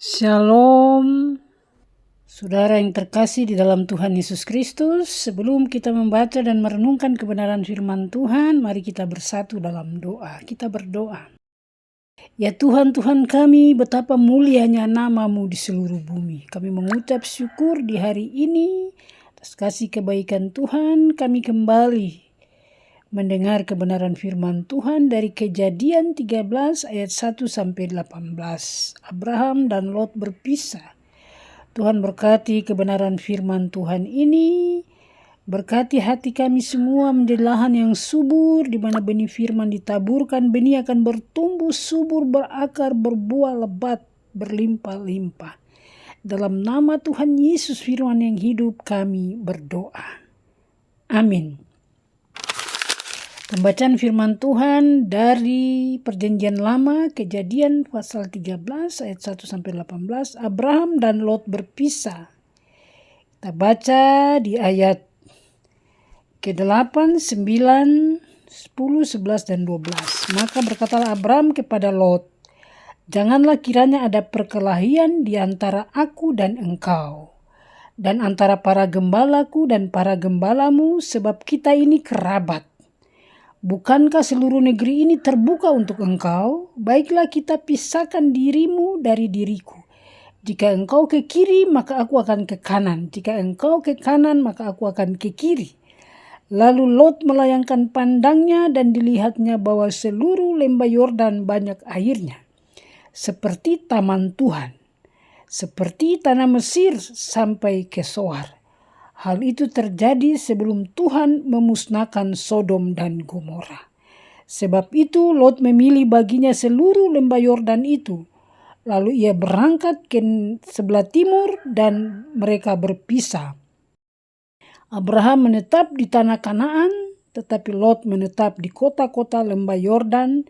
Shalom, saudara yang terkasih di dalam Tuhan Yesus Kristus. Sebelum kita membaca dan merenungkan kebenaran firman Tuhan, mari kita bersatu dalam doa. Kita berdoa. Ya Tuhan, Tuhan kami, betapa mulianya nama-Mu di seluruh bumi. Kami mengucap syukur di hari ini atas kasih kebaikan Tuhan. Kami kembali mendengar kebenaran firman Tuhan dari Kejadian 13 ayat 1 sampai 18. Abraham dan Lot berpisah. Tuhan berkati kebenaran firman Tuhan ini. Berkati hati kami semua menjadi lahan yang subur, di mana benih firman ditaburkan, benih akan bertumbuh subur, berakar, berbuah lebat, berlimpah-limpah. Dalam nama Tuhan Yesus firman yang hidup kami berdoa. Amin. Pembacaan firman Tuhan dari Perjanjian Lama, Kejadian pasal 13 ayat 1 sampai 18. Abraham dan Lot berpisah. Kita baca di ayat ke-8, 9, 10, 11 dan 12. Maka berkatalah Abraham kepada Lot, "Janganlah kiranya ada perkelahian di antara aku dan engkau, dan antara para gembalaku dan para gembalamu, sebab kita ini kerabat. Bukankah seluruh negeri ini terbuka untuk engkau? Baiklah kita pisahkan dirimu dari diriku. Jika engkau ke kiri, maka aku akan ke kanan. Jika engkau ke kanan, maka aku akan ke kiri." Lalu Lot melayangkan pandangnya dan dilihatnya bahwa seluruh lembah Yordan banyak airnya, seperti taman Tuhan, seperti tanah Mesir sampai ke Soar. Hal itu terjadi sebelum Tuhan memusnahkan Sodom dan Gomora. Sebab itu Lot memilih baginya seluruh lembah Yordan itu. Lalu ia berangkat ke sebelah timur dan mereka berpisah. Abraham menetap di tanah Kanaan, tetapi Lot menetap di kota-kota lembah Yordan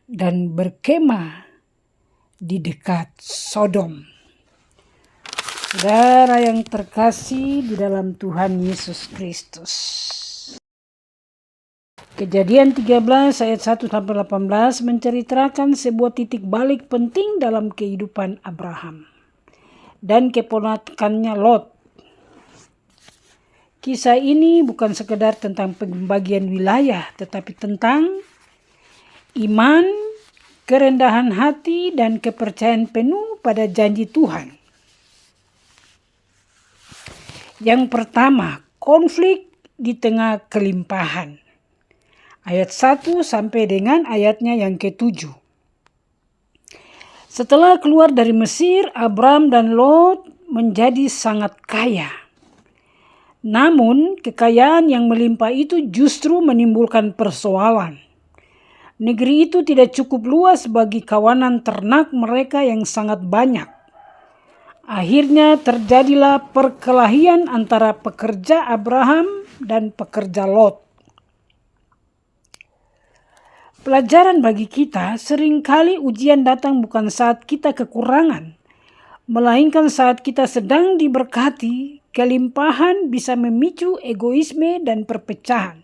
dan berkemah di dekat Sodom. Saudara yang terkasih di dalam Tuhan Yesus Kristus. Kejadian 13 ayat 1 sampai 18 menceritakan sebuah titik balik penting dalam kehidupan Abraham dan keponakannya Lot. Kisah ini bukan sekedar tentang pembagian wilayah, tetapi tentang iman, kerendahan hati, dan kepercayaan penuh pada janji Tuhan. Yang pertama, konflik di tengah kelimpahan. Ayat 1 sampai dengan ayatnya yang ke-7. Setelah keluar dari Mesir, Abraham dan Lot menjadi sangat kaya. Namun, kekayaan yang melimpah itu justru menimbulkan persoalan. Negeri itu tidak cukup luas bagi kawanan ternak mereka yang sangat banyak. Akhirnya terjadilah perkelahian antara pekerja Abraham dan pekerja Lot. Pelajaran bagi kita, seringkali ujian datang bukan saat kita kekurangan, melainkan saat kita sedang diberkati. Kelimpahan bisa memicu egoisme dan perpecahan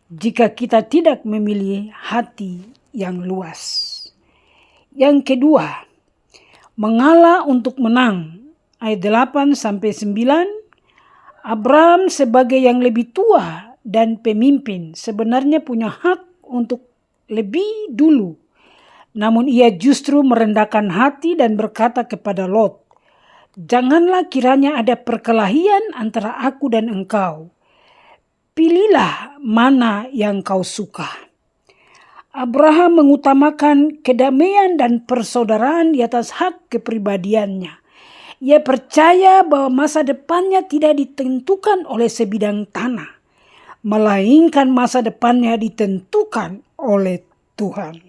jika kita tidak memilih hati yang luas. Yang kedua, mengalah untuk menang. Ayat 8 sampai 9. Abraham sebagai yang lebih tua dan pemimpin sebenarnya punya hak untuk lebih dulu. Namun ia justru merendahkan hati dan berkata kepada Lot, "Janganlah kiranya ada perkelahian antara aku dan engkau. Pilihlah mana yang kau suka." Abraham mengutamakan kedamaian dan persaudaraan di atas hak kepribadiannya. Ia percaya bahwa masa depannya tidak ditentukan oleh sebidang tanah, melainkan masa depannya ditentukan oleh Tuhan.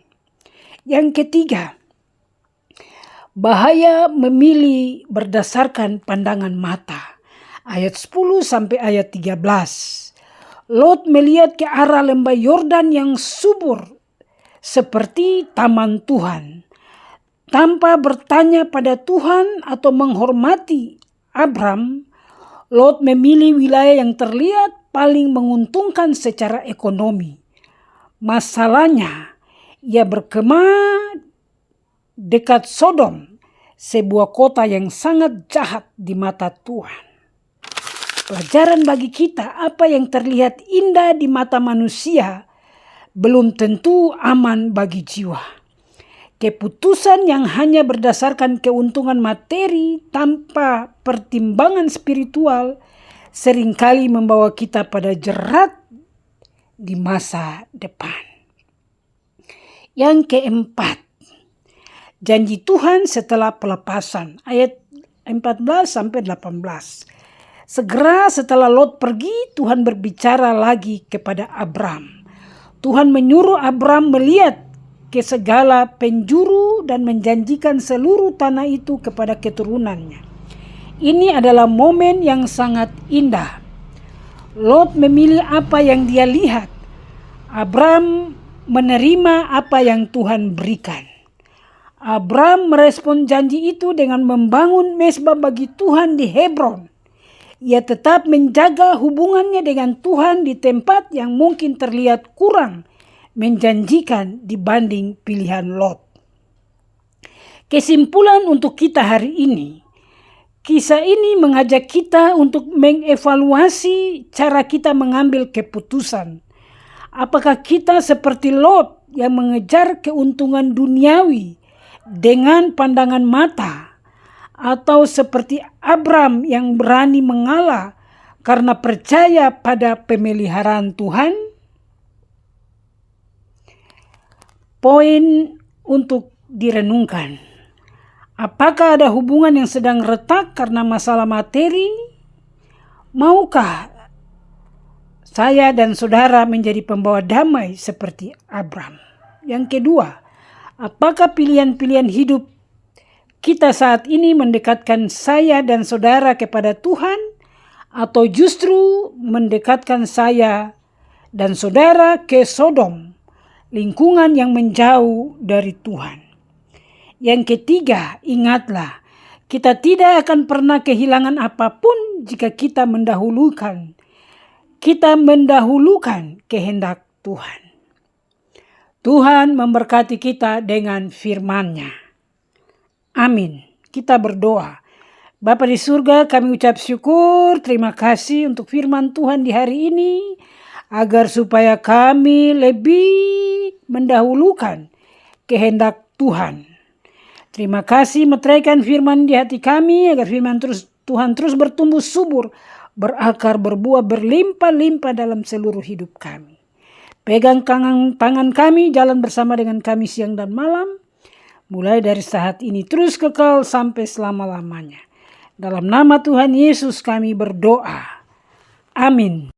Yang ketiga, bahaya memilih berdasarkan pandangan mata. Ayat 10 sampai ayat 13. Lot melihat ke arah lembah Yordan yang subur seperti taman Tuhan. Tanpa bertanya pada Tuhan atau menghormati Abraham, Lot memilih wilayah yang terlihat paling menguntungkan secara ekonomi. Masalahnya, ia berkemah dekat Sodom sebuah kota yang sangat jahat di mata Tuhan. Pelajaran bagi kita, apa yang terlihat indah di mata manusia belum tentu aman bagi jiwa. Keputusan yang hanya berdasarkan keuntungan materi tanpa pertimbangan spiritual seringkali membawa kita pada jerat di masa depan. Yang keempat, janji Tuhan setelah pelepasan, ayat 14-18. Segera setelah Lot pergi, Tuhan berbicara lagi kepada Abram. Tuhan menyuruh Abram melihat ke segala penjuru dan menjanjikan seluruh tanah itu kepada keturunannya. Ini adalah momen yang sangat indah. Lot memilih apa yang dia lihat. Abram menerima apa yang Tuhan berikan. Abram merespon janji itu dengan membangun mezbah bagi Tuhan di Hebron. Ia tetap menjaga hubungannya dengan Tuhan di tempat yang mungkin terlihat kurang menjanjikan dibanding pilihan Lot. Kesimpulan untuk kita hari ini, kisah ini mengajak kita untuk mengevaluasi cara kita mengambil keputusan. Apakah kita seperti Lot yang mengejar keuntungan duniawi dengan pandangan mata, atau seperti Abram yang berani mengalah karena percaya pada pemeliharaan Tuhan? Poin untuk direnungkan. Apakah ada hubungan yang sedang retak karena masalah materi? Maukah saya dan saudara menjadi pembawa damai seperti Abram? Yang kedua, apakah pilihan-pilihan hidup kita saat ini mendekatkan saya dan saudara kepada Tuhan, atau justru mendekatkan saya dan saudara ke Sodom, lingkungan yang menjauh dari Tuhan? Yang ketiga, ingatlah, kita tidak akan pernah kehilangan apapun jika kita mendahulukan kehendak Tuhan. Tuhan memberkati kita dengan firman-Nya. Amin. Kita berdoa. Bapa di surga, kami ucap syukur, terima kasih untuk firman Tuhan di hari ini, agar supaya kami lebih mendahulukan kehendak Tuhan. Terima kasih meteraikan firman di hati kami, agar firman Tuhan terus bertumbuh subur, berakar, berbuah, berlimpah-limpah dalam seluruh hidup kami. Pegang tangan kami, jalan bersama dengan kami siang dan malam, mulai dari saat ini terus kekal sampai selama-lamanya. Dalam nama Tuhan Yesus kami berdoa. Amin.